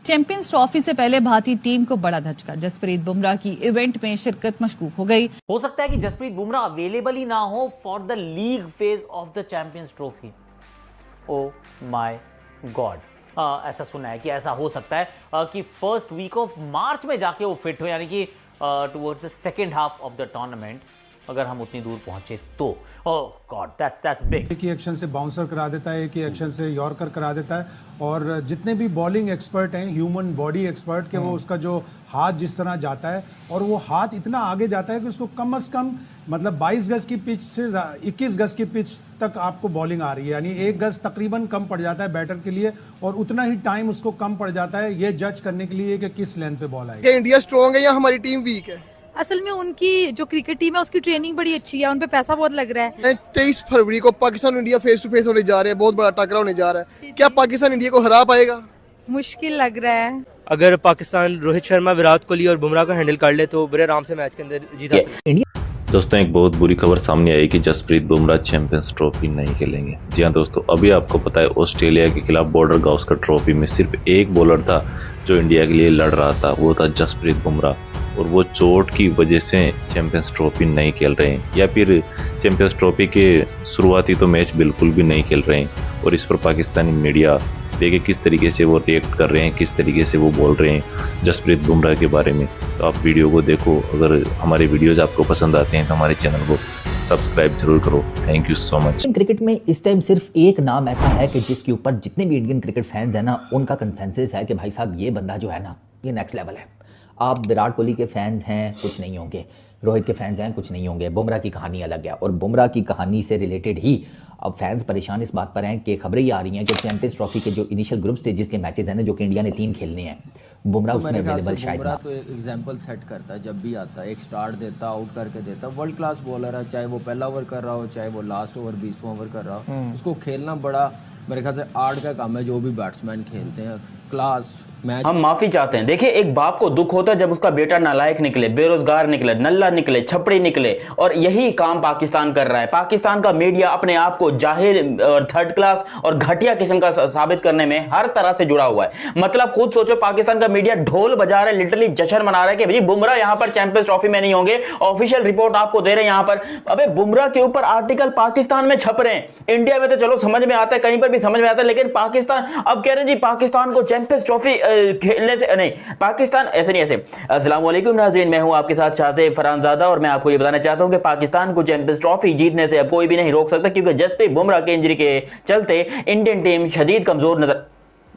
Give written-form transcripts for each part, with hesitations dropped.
Champions trophy से पहले भारतीय टीम को बड़ा धचका। जसप्रीत बुमराह की इवेंट में शिरकत मशकूक हो गई। हो सकता है कि जसप्रीत बुमराह अवेलेबल ही ना हो for the league phase of the champions trophy. Oh my God, ऐसा सुना है कि ऐसा हो सकता है कि फर्स्ट वीक ऑफ मार्च में जाके वो फिट हो, यानी कि towards the second half of the tournament अगर हम उतनी दूर पहुंचे तो। ओह गॉड, दैट्स बिग। एक ही एक्शन से बाउंसर करा देता है, एक ही एक्शन से यॉर्कर करा देता है। और जितने भी बॉलिंग एक्सपर्ट हैं, ह्यूमन बॉडी एक्सपर्ट के, वो उसका जो हाथ जिस तरह जाता है, और वो हाथ इतना आगे जाता है कि उसको कम से कम मतलब 22 गज की पिच से 21 गज की पिच तक आपको बॉलिंग आ रही है, यानी 1 गज तकरीबन कम पड़ जाता है बैटर के लिए, और उतना ही टाइम उसको कम पड़ जाता है ये जज करने के लिए कि किस लेंथ पे बॉल आएगी। इंडिया स्ट्रॉन्ग है या हमारी टीम वीक है? असल में उनकी जो क्रिकेट टीम है उसकी ट्रेनिंग बड़ी अच्छी है, उन पे पैसा बहुत लग रहा है। 23 फरवरी को Pakistan India face to face होने जा रहे हैं, बहुत बड़ा टकराव होने जा रहा है। क्या पाकिस्तान इंडिया को हरा पाएगा? मुश्किल लग रहा है। अगर पाकिस्तान रोहित शर्मा, विराट कोहली और बुमराह को हैंडल कर ले तो बड़े आराम से मैच के अंदर जीत सकते हैं। दोस्तों, एक बहुत बुरी खबर सामने आई कि जसप्रीत बुमराह चैंपियंस ट्रॉफी नहीं खेलेंगे। जी हाँ दोस्तों, अभी आपको पता है ऑस्ट्रेलिया के खिलाफ बॉर्डर गावस्कर ट्रॉफी में सिर्फ एक बॉलर था जो इंडिया के लिए लड़ रहा था, वो था जसप्रीत बुमराह, और वो चोट की वजह से चैंपियंस ट्रॉफी नहीं खेल रहे हैं, या फिर चैंपियंस ट्रॉफी के शुरुआती तो मैच बिल्कुल भी नहीं खेल रहे हैं। और इस पर पाकिस्तानी मीडिया देखिए किस तरीके से वो रिएक्ट कर रहे हैं, किस तरीके से वो बोल रहे हैं जसप्रीत बुमराह के बारे में। तो आप वीडियो को देखो, अगर हमारे वीडियोज आपको पसंद आते हैं तो हमारे चैनल को सब्सक्राइब जरूर करो। Thank you so much. Cricket में इस टाइम सिर्फ एक नाम ऐसा है कि जिसके ऊपर जितने भी इंडियन क्रिकेट फैंस हैं ना, उनका कंसेंसस है कि भाई साहब ये बंदा जो है ना, ये नेक्स्ट लेवल है। आप विराट कोहली के फैंस हैं, कुछ नहीं होंगे, रोहित के फैंस हैं, कुछ नहीं होंगे, बुमराह की कहानी अलग है। और बुमराह की कहानी से रिलेटेड ही अब फैंस परेशान इस बात पर हैं कि खबरें ये आ रही हैं कि चैंपियंस ट्रॉफी के जो इनिशियल ग्रुप स्टेजेस के मैचेस हैं ना, जो कि इंडिया ने 3 खेलने हैं, बुमराह तो उसमें अवेलेबल शायद ना। तो एक एग्जांपल सेट करता है, जब भी आता है एक स्टार्ट देता, आउट करके देता। वर्ल्ड क्लास बॉलर है, चाहे वो पहला ओवर कर रहा हो, चाहे वो लास्ट ओवर 20वां ओवर कर रहा हो, उसको खेलना बड़ा मेरे ख्याल से आर्ट का काम है। जो भी बैट्समैन खेलते हैं क्लास मैच। हम माफी चाहते हैं। देखिए, एक बाप को दुख होता है जब उसका बेटा नालायक निकले, बेरोजगार निकले, नल्ला निकले, छपड़ी निकले, और यही काम पाकिस्तान कर रहा है। पाकिस्तान का मीडिया अपने आप को जाहिल और थर्ड क्लास और घटिया किस्म का साबित करने में हर तरह से जुड़ा हुआ है। मतलब खुद सोचो, पाकिस्तान का मीडिया ढोल बजा रहा है, लिटरली जश्न मना रहा है कि भाई बुमराह यहां पर चैंपियंस ट्रॉफी में नहीं होंगे। ऑफिशियल रिपोर्ट आपको दे रहे हैं यहां पर। अबे बुमराह के ऊपर आर्टिकल पाकिस्तान में छप रहे हैं। इंडिया में तो चलो समझ में आता है, कहीं पर भी समझ में आता है, लेकिन पाकिस्तान अब कह रहे हैं जी पाकिस्तान को चैंपियंस ट्रॉफी खेलने से नहीं, पाकिस्तान ऐसे नहीं ऐसे। अस्सलाम वालेकुम नाज़रीन, मैं हूं आपके साथ शाहज़ेब फरहानज़ादा, और मैं आपको ये बताना चाहता हूं कि पाकिस्तान को चैंपियंस ट्रॉफी जीतने से अब कोई भी नहीं रोक सकता, क्योंकि जसप्रीत बुमराह के इंजरी के चलते इंडियन टीम शदीद कमजोर नजर।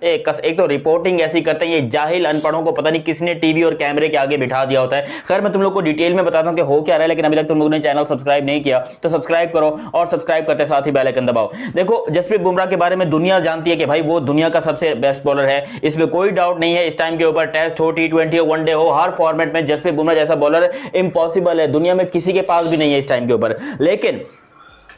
एक तो रिपोर्टिंग ऐसी करते हैं ये जाहिल अनपढ़ों को, पता नहीं किसने टीवी और कैमरे के आगे बिठा दिया होता है। खैर, मैं तुम लोग को डिटेल में बताता हूं कि हो क्या रहा है, लेकिन अभी तक तुम लोगों ने चैनल सब्सक्राइब नहीं किया तो सब्सक्राइब करो, और सब्सक्राइब करते साथ ही बेल आइकन दबाओ। देखो, जसप्रीत बुमराह के बारे में दुनिया जानती है कि भाई वो दुनिया का सबसे बेस्ट बॉलर है, इसमें कोई डाउट नहीं है। इस टाइम के ऊपर टेस्ट हो, T20 हो, वनडे हो, हर फॉर्मेट में जसप्रीत बुमराह जैसा बॉलर इम्पॉसिबल है, दुनिया में किसी के पास भी नहीं है इस टाइम के ऊपर। लेकिन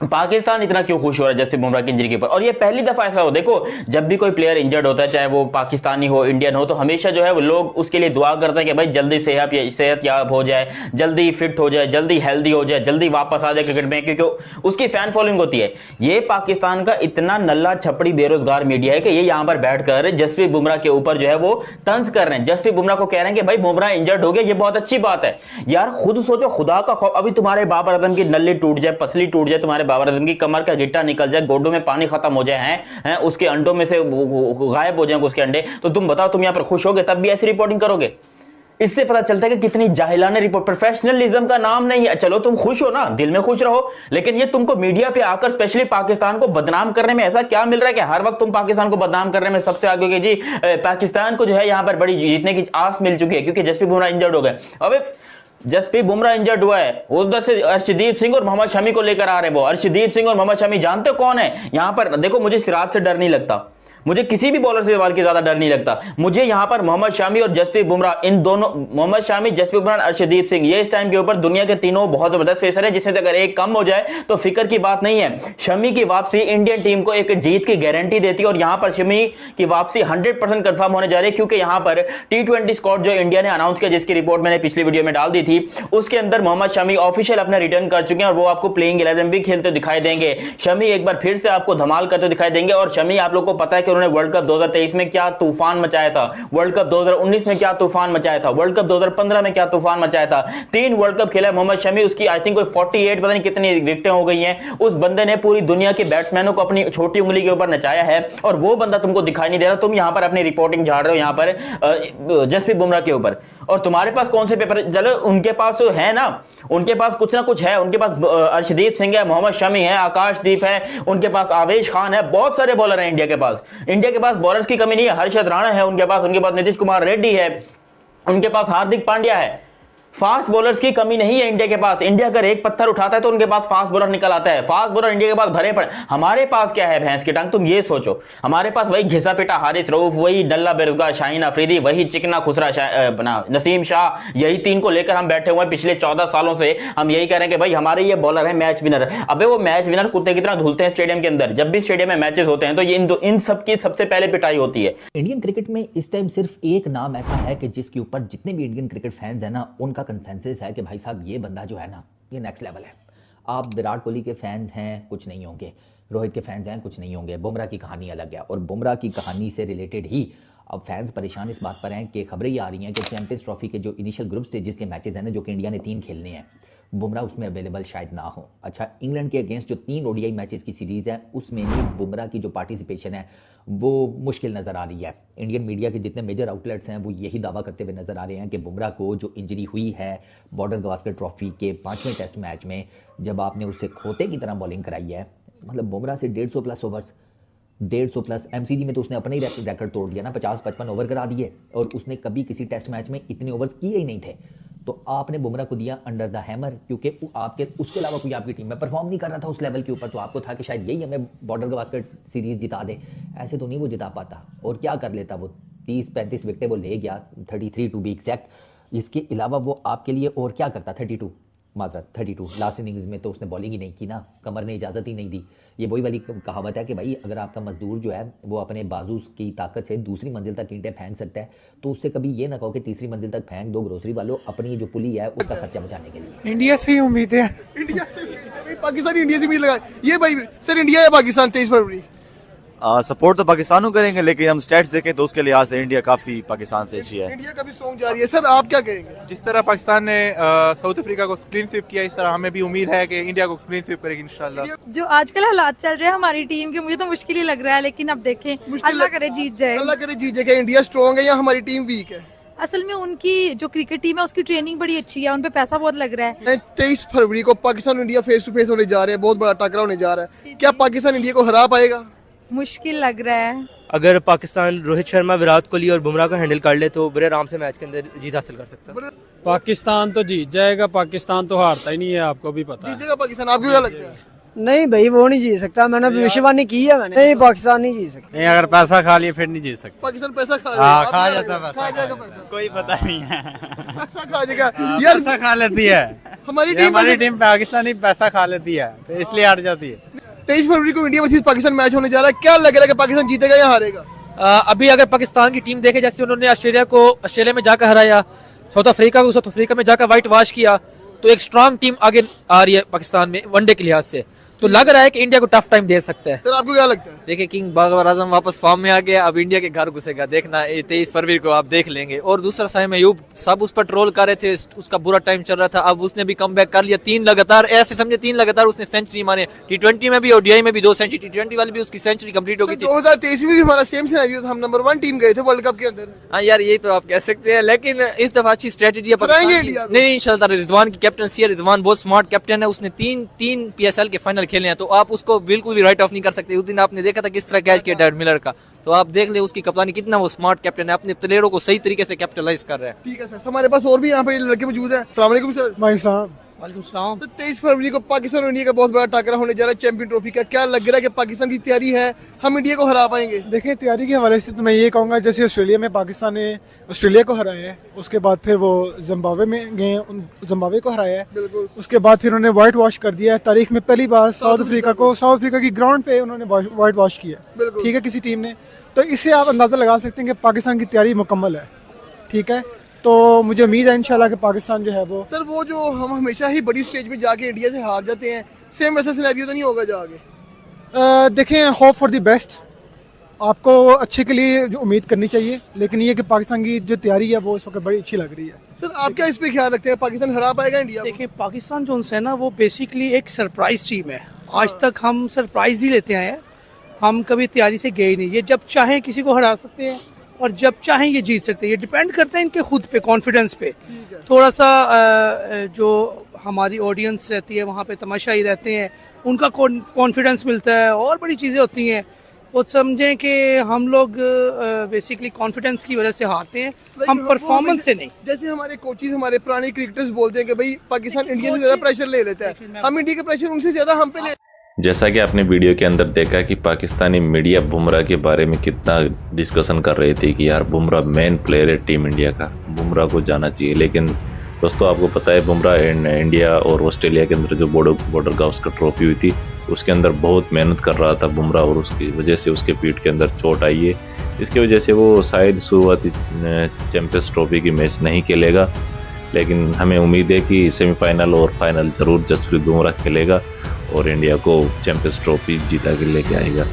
पाकिस्तान इतना क्यों खुश हो रहा है जसप्रीत बुमराह की इंजरी के ऊपर? और ये पहली दफा ऐसा हो, देखो जब भी कोई प्लेयर इंजर्ड होता है, चाहे वो पाकिस्तानी हो, इंडियन हो, तो हमेशा जो है वो लोग उसके लिए दुआ करते हैं कि भाई जल्दी सेहत याब हो जाए, जल्दी फिट हो जाए, जल्दी हेल्दी हो जाए, जल्दी वापस आ जाए क्रिकेट में, क्योंकि उसकी फैन फॉलोइंग होती है। ये पाकिस्तान का इतना नल्ला छपड़ी बेरोजगार मीडिया है कि ये यहां पर बैठकर जसप्रीत बुमराह के ऊपर जो है वो तंज कर रहे हैं। जसप्रीत बुमराह को कह रहे हैं कि भाई बुमराह इंजर्ड हो गया, ये बहुत अच्छी बात है। यार खुद सोचो, खुदा का खौफ, अभी तुम्हारे बाबर आजम की नल्ली टूट जाए, पसली टूट जाए, तुम्हारे बाबर आजम की कमर का गिट्टा निकल जाए, गोडों में पानी खत्म हो जाए, हैं उसके अंडों में से गायब हो जाए उसके अंडे, तो तुम बताओ तुम यहां पर खुश होगे? तब भी ऐसी रिपोर्टिंग करोगे? इससे पता चलता है कि कितनी जाहिलाना रिपोर्ट, प्रोफेशनलिज्म का नाम नहीं है। चलो तुम खुश हो ना, दिल में खुश रहो, लेकिन ये तुमको मीडिया पे आकर स्पेशली पाकिस्तान को बदनाम करने में ऐसा क्या मिल रहा है कि हर वक्त तुम पाकिस्तान को बदनाम करने में सबसे आगे हो जी पाकिस्तान को जो है यहां पर बड़ी जीतने की आस मिल चुकी है, क्योंकि जसप्रीत बुमराह इंजर्ड हो गए। अबे जसप्रीत बुमराह इंजर्ड हुआ है, उधर से अर्शदीप सिंह और मोहम्मद शमी को लेकर आ रहे हैं। वो अर्शदीप सिंह और मोहम्मद शमी जानते हो कौन है? यहां पर देखो, मुझे सिराज से डर नहीं लगता, मुझे किसी भी बॉलर से बल्कि ज्यादा डर नहीं लगता। मुझे यहां पर मोहम्मद शामी और जसप्रीत बुमराह, इन दोनों, मोहम्मद शामी, जसप्रीत बुमराह, अर्शदीप सिंह, ये इस टाइम के ऊपर दुनिया के तीनों बहुत जबरदस्त पेसर है, जिसमें से अगर एक कम हो जाए तो फिक्र की बात नहीं है। शमी की वापसी इंडियन टीम को एक जीत की गारंटी देती है, और यहां पर शमी की वापसी 100% कंफर्म होने जा रही है, क्योंकि यहां पर T20 स्क्वाड जो इंडिया ने अनाउंस किया, जिसकी रिपोर्ट मैंने पिछली वीडियो में डाल दी थी, उसके अंदर मोहम्मद शमी ऑफिशियल अपना रिटर्न कर चुके हैं, और वो आपको प्लेइंग 11 भी खेलते दिखाई देंगे। शमी एक बार फिर से आपको धमाल करते दिखाई देंगे, और शमी आप लोग को पता है कि उन्होंने वर्ल्ड कप 2023 में क्या तूफान मचाया था, वर्ल्ड कप 2019 में क्या तूफान मचाया था, वर्ल्ड कप 2015 में क्या तूफान मचाया था। 3 वर्ल्ड कप खेला है मोहम्मद शमी, उसकी आई थिंक कोई 48 पता नहीं कितनी विकेटें हो गई हैं। उस बंदे ने पूरी दुनिया के बैट्समैनों को अपनी छोटी उंगली के ऊपर नचाया है, और वो बंदा तुमको दिखाई नहीं दे रहा। तुम यहां पर अपनी रिपोर्टिंग झाड़ रहे हो यहां पर जसप्रीत बुमराह के ऊपर, और तुम्हारे पास कौन से पेपर, चलो उनके पास तो है ना, उनके पास कुछ ना कुछ है, उनके पास अर्शदीप सिंह है, मोहम्मद शमी है, आकाशदीप है, उनके पास आवेश खान है, बहुत सारे बॉलर हैं इंडिया के पास। इंडिया के पास बॉलर्स की कमी नहीं है, हर्षद राणा है उनके पास नीतीश कुमार रेड्डी है, उनके पास हार्दिक पांड्या है। फास्ट बॉलर्स की कमी नहीं है इंडिया के पास। इंडिया अगर एक पत्थर उठाता है तो उनके पास फास्ट बॉलर निकल आता है। फास्ट बॉलर इंडिया के पास भरे पड़े। हमारे पास क्या है भैंस की टांग, तुम ये सोचो। हमारे पास वही घिसा पिटा हारिस रऊफ, वही नल्ला बेरोजगार शाहीन अफरीदी, वही चिकना खुसरा नसीम शाह, यही 3 को लेकर हम बैठे हुए हैं। पिछले 14 सालों से हम यही कह रहे हैं कि भाई हमारे ये बॉलर है मैच विनर। अबे वो मैच विनर कुत्ते की तरह धुलते हैं स्टेडियम के अंदर। जब भी स्टेडियम में मैचेस होते हैं तो ये इन सब की सबसे पहले पिटाई होती है। इंडियन क्रिकेट में इस टाइम सिर्फ एक नाम ऐसा है कि जिसके ऊपर जितने भी इंडियन क्रिकेट फैंस हैं ना, उनका कंसेंसस है कि भाई साहब ये बंदा जो है ना, ये नेक्स्ट लेवल है। आप विराट कोहली के फैंस हैं, कुछ नहीं होंगे, रोहित के फैंस हैं, कुछ नहीं होंगे, बुमराह की कहानी अलग है। और बुमराह की कहानी से रिलेटेड ही अब फैंस परेशान इस बात पर हैं कि खबरें ये आ रही हैं कि चैंपियंस ट्रॉफी के जो इनिशियल ग्रुप स्टेजेस के मैचेस हैं ना, जो कि इंडिया ने 3 खेलने हैं, बुमराह उसमें अवेलेबल शायद ना हो। अच्छा, इंग्लैंड के अगेंस्ट जो 3 ओडीआई मैचेस की सीरीज़ है उसमें भी बुमराह की जो पार्टिसिपेशन है वो मुश्किल नज़र आ रही है। इंडियन मीडिया के जितने मेजर आउटलेट्स हैं वो यही दावा करते हुए नज़र आ रहे हैं कि बुमराह को जो इंजरी हुई है बॉर्डर गवास्कर ट्रॉफी के 5वें टेस्ट मैच में, जब आपने उससे खोते की तरह बॉलिंग कराई है, मतलब बुमराह से 150 प्लस ओवर्स, 150 प्लस एमसीजी में तो उसने अपना ही रिकॉर्ड तोड़ दिया ना, 50-55 ओवर करा दिए, और उसने कभी किसी टेस्ट मैच में इतने ओवर्स किए ही नहीं थे। तो आपने बुमराह को दिया अंडर द हैमर, क्योंकि आपके उसके अलावा कोई आपकी टीम में परफॉर्म नहीं कर रहा था उस लेवल के ऊपर। तो आपको था कि शायद यही हमें बॉर्डर गवास्कर सीरीज़ जिता दे। ऐसे तो नहीं वो जिता पाता, और क्या कर लेता वो, 30-35 विकेटें वो ले गया, 33 टू बी एग्जैक्ट। इसके अलावा वो आपके लिए और क्या करता, 32 लास्ट इनिंग्स में तो उसने बॉलिंग ही नहीं की ना, कमर ने इजाज़त ही नहीं दी। ये वही वाली कहावत है कि भाई अगर आपका मजदूर जो है वो अपने बाजू की ताकत से दूसरी मंजिल तक ईंटें फेंक सकता है, तो उससे कभी ये ना कहो कि तीसरी मंजिल तक फेंक दो ग्रोसरी वालों, अपनी जो पुली है उसका खर्चा बचाने के लिए। इंडिया से ही उम्मीद है, इंडिया से भाई, पाकिस्तान इंडिया से उम्मीद लगा ये भाई। सर इंडिया या पाकिस्तान 23 फरवरी? सपोर्ट तो पाकिस्तान को करेंगे, लेकिन हम स्टैट्स देखें तो उसके लिहाज से इंडिया काफी पाकिस्तान से अच्छी है। इंडिया का भी स्ट्रॉन्ग जा रही है। सर आप क्या कहेंगे? जिस तरह पाकिस्तान ने साउथ अफ्रीका को क्लीन स्वीप किया, इस तरह हमें भी उम्मीद है कि इंडिया को क्लीन स्वीप करेगी इंशाल्लाह। जो आजकल हालात चल रहे हैं हमारी टीम के, मुझे तो मुश्किल ही लग रहा है, लेकिन अब देखें, अल्लाह करे जीत जाए। अल्लाह करे जीत जाए। इंडिया स्ट्रॉन्ग है या हमारी टीम वीक है? असल में उनकी जो क्रिकेट टीम है उसकी ट्रेनिंग बड़ी अच्छी है, उन पे पैसा बहुत लग रहा है। 23 फरवरी को Pakistan India face to face होने जा रहे हैं, बहुत बड़ा टकराव होने जा रहा है। क्या पाकिस्तान इंडिया को हरा पाएगा? मुश्किल लग रहा है। अगर पाकिस्तान रोहित शर्मा, विराट कोहली और बुमराह को हैंडल कर ले तो बड़े आराम से मैच के अंदर जीत हासिल कर सकता है। पाकिस्तान तो जीत जाएगा, पाकिस्तान तो हारता ही नहीं है, आपको भी पता है। जीतेगा पाकिस्तान, आपको क्या लगता है? नहीं भाई वो नहीं जीत सकता, मैंने भविष्यवाणी की है मैंने। नहीं, पाकिस्तान नहीं जीत सकता। नहीं, अगर पैसा खा लिए फिर नहीं जीत सकता। पाकिस्तान पैसा खा जाता है, खा जाएगा पैसा, कोई पता नहीं है। पैसा खा जाएगा यार, पैसा खा लेती है हमारी टीम पाकिस्तानी पैसा खा लेती है, इसलिए हार जाती है। 23 फरवरी को इंडिया वर्सेस पाकिस्तान मैच होने जा रहा है, क्या लग रहा है कि पाकिस्तान जीतेगा या हारेगा? अभी अगर पाकिस्तान की टीम देखे, जैसे उन्होंने ऑस्ट्रेलिया में जाकर हराया, साउथ अफ्रीका में जाकर व्हाइट वॉश किया, तो एक स्ट्रांग टीम आगे आ रही है पाकिस्तान में वनडे के लिहाज से। तो लग रहा है कि इंडिया को टफ टाइम दे सकता है। सर आपको क्या लगता है? देखिए, किंग बाबर आजम वापस फॉर्म में आ गया, अब इंडिया के घर घुसेगा, देखना 23 फरवरी को आप देख लेंगे। और दूसरा साइम अयूब, सब उस पर ट्रोल कर रहे थे, उसका बुरा टाइम चल रहा था, अब उसने भी कम बैक कर लिया। 3 लगातार, ऐसे समझे 3 लगातार उसने सेंचुरी मारे, T20 में भी और ODI में भी 2 सेंचुरी, T20 वाली भी उसकी सेंचुरी कंप्लीट हो गई थी। 2023 में भी हमारा सेम सिनेरियो था, हम नंबर 1 टीम गए थे वर्ल्ड कप के अंदर। हाँ यार, यही तो आप कह सकते हैं, लेकिन इस दफा अच्छी स्ट्रेटेजी है नहीं इंशाल्लाह। रिजवान की कैप्टनसी है, रिजवान बहुत स्मार्ट कैप्टन है, उसने 3 PSL के फाइनल खेले हैं, तो आप उसको बिल्कुल भी राइट ऑफ नहीं कर सकते। उस दिन आपने देखा था किस तरह कैच किया डेविड मिलर का, तो आप देख ले उसकी कप्तानी, कितना वो स्मार्ट कैप्टन है, अपने प्लेयरों को सही तरीके से कैपिटलाइज कर रहा है। ठीक है सर, हमारे पास और भी यहाँ पे लड़के मौजूद हैं। अस्सलाम वालेकुम सर। वालेकुम सलाम। 23 फरवरी को पाकिस्तान और इंडिया का बहुत बड़ा टकराव होने जा रहा है चैंपियन ट्रॉफी का, क्या लग रहा है कि पाकिस्तान की तैयारी है, हम इंडिया को हरा पाएंगे? देखिए, तैयारी के हवाले से तो मैं ये कहूँगा, जैसे ऑस्ट्रेलिया में पाकिस्तान ने ऑस्ट्रेलिया को हराया है, उसके बाद फिर वो जिम्बाब्वे में गए, जिम्बाब्वे को हराया है, उसके बाद फिर उन्होंने व्हाइट वॉश कर दिया है। तारीख में पहली बार साउथ अफ्रीका की ग्राउंड पे उन्होंने व्हाइट वॉश किया, ठीक है, किसी टीम ने। तो इससे आप अंदाज़ा लगा सकते हैं कि पाकिस्तान की तैयारी मुकम्मल है, ठीक है। तो मुझे उम्मीद है इंशाल्लाह कि पाकिस्तान जो है वो सर, वो जो हम हमेशा ही बड़ी स्टेज पे जाके इंडिया से हार जाते हैं, सेम वैसा सिनेरियो तो नहीं होगा जाके? देखें, होप फॉर द बेस्ट, आपको अच्छे के लिए जो उम्मीद करनी चाहिए, लेकिन ये कि पाकिस्तान की जो तैयारी है वो इस वक्त बड़ी अच्छी लग रही है। सर आप क्या इस पे ख्याल रखते हैं, पाकिस्तान हरा पाएगा इंडिया? देखिए पाकिस्तान जो है ना वो बेसिकली एक सरप्राइज टीम है। आज तक हम सरप्राइज ही लेते आए हैं, हम कभी तैयारी से गए नहीं। ये जब चाहें किसी को हरा सकते हैं और जब चाहें ये जीत सकते हैं। ये डिपेंड करता है इनके खुद पे, कॉन्फिडेंस पे। थोड़ा सा जो हमारी ऑडियंस रहती है वहाँ पे तमाशाई रहते हैं, उनका कॉन्फिडेंस मिलता है और बड़ी चीज़ें होती हैं। वो समझें कि हम लोग बेसिकली कॉन्फिडेंस की वजह से हारते हैं, हम परफॉर्मेंस से नहीं। जैसे हमारे कोचेज, हमारे पुराने क्रिकेटर्स बोलते हैं कि भाई पाकिस्तान इंडिया से ज़्यादा प्रेशर ले लेता है, हम इंडिया का प्रेशर उनसे ज़्यादा हम पे ले। जैसा कि आपने वीडियो के अंदर देखा कि पाकिस्तानी मीडिया बुमराह के बारे में कितना डिस्कशन कर रही थी कि यार बुमराह मेन प्लेयर है टीम इंडिया का, बुमराह को जाना चाहिए। लेकिन दोस्तों आपको पता है बुमराह इंडिया और ऑस्ट्रेलिया के अंदर जो बॉर्डर गावस्कर ट्रॉफी हुई थी उसके अंदर बहुत मेहनत कर रहा था बुमराह और उसकी वजह से उसके पीठ के अंदर चोट आई है। इसकी वजह से वो शायद शुरुआती चैंपियंस ट्रॉफी की मैच नहीं खेलेगा, लेकिन हमें उम्मीद है कि सेमीफाइनल और फाइनल ज़रूर जसप्रीत बुमराह खेलेगा और इंडिया को चैंपियंस ट्रॉफी जीता के लेके आएगा।